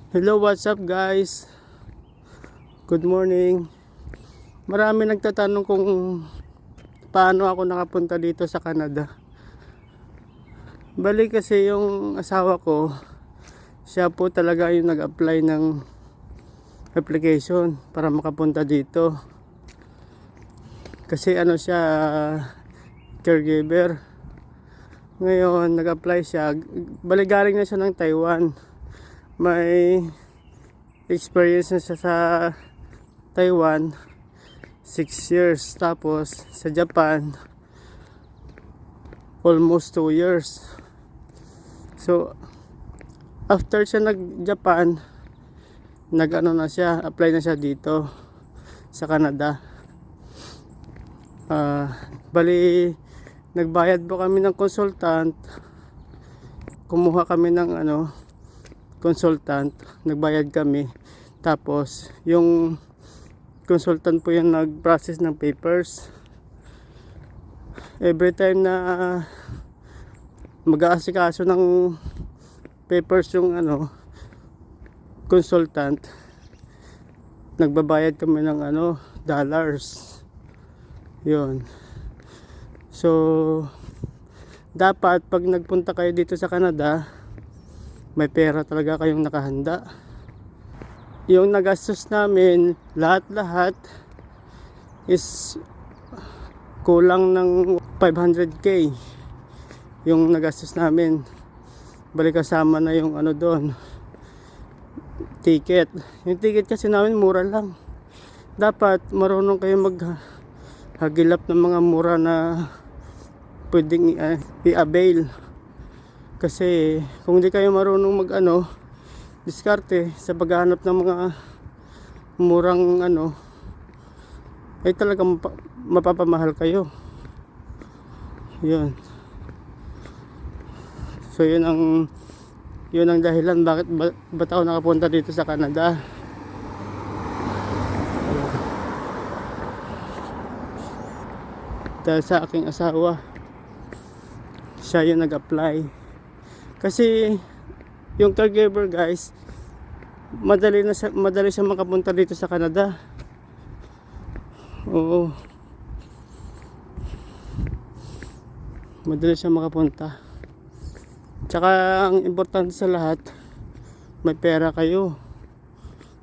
Hello, what's up guys? Good morning. Marami nagtatanong kung paano ako nakapunta dito sa Canada. Bali kasi yung asawa ko, siya po talaga yung nag-apply ng application para makapunta dito. Kasi ano siya, caregiver. Ngayon, nag-apply siya. Bali galing na siya ng Taiwan. May experience na siya sa Taiwan 6 years, tapos sa Japan almost 2 years. So after siya nag-Japan, nag-ano na siya, apply na siya dito sa Canada. Bali nagbayad po kami ng consultant, kumuha kami ng consultant, nagbayad kami, tapos yung consultant po yung nag-process ng papers. Every time na mag-aasikaso ng papers yung consultant, nagbabayad kami ng dollars yun. So dapat pag nagpunta kayo dito sa Canada, may pera talaga kayong nakahanda. Yung nagastos namin, lahat is kulang ng 500k yung nagastos namin. Balik kasama na yung doon, ticket. Yung ticket kasi namin mura lang. Dapat marunong kayo maghagilap ng mga mura na pwedeng i-avail. Kasi kung di kayo marunong diskarte sa paghahanap ng mga murang ay talagang mapapamahal kayo. Yun. So yun ang dahilan bakit ba't ako nakapunta dito sa Canada. Dahil sa aking asawa, siya yung nag-apply. Kasi yung caregiver guys, madali siya makapunta dito sa Canada. Oo, madali siya makapunta. Tsaka ang importante sa lahat, may pera kayo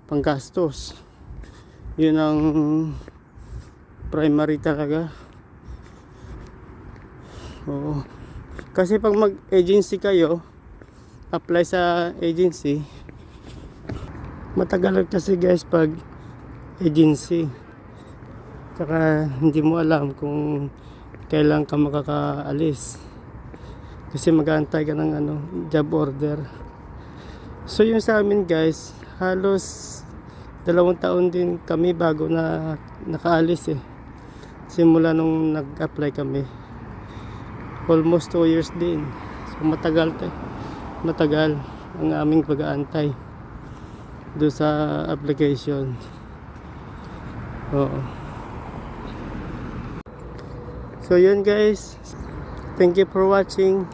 panggastos. Yun ang primary talaga. Oo, kasi pag mag-agency kayo, apply sa agency, matagal kasi guys pag agency. Tsaka hindi mo alam kung kailan ka makakaalis, kasi mag-aantay ka ng job order. So yun sa amin guys, halos 2 taon din kami bago na nakaalis simula nung nag-apply kami. Almost 2 years din. So matagal ang aming pag-aantay doon sa application. Oo. So yun guys, thank you for watching.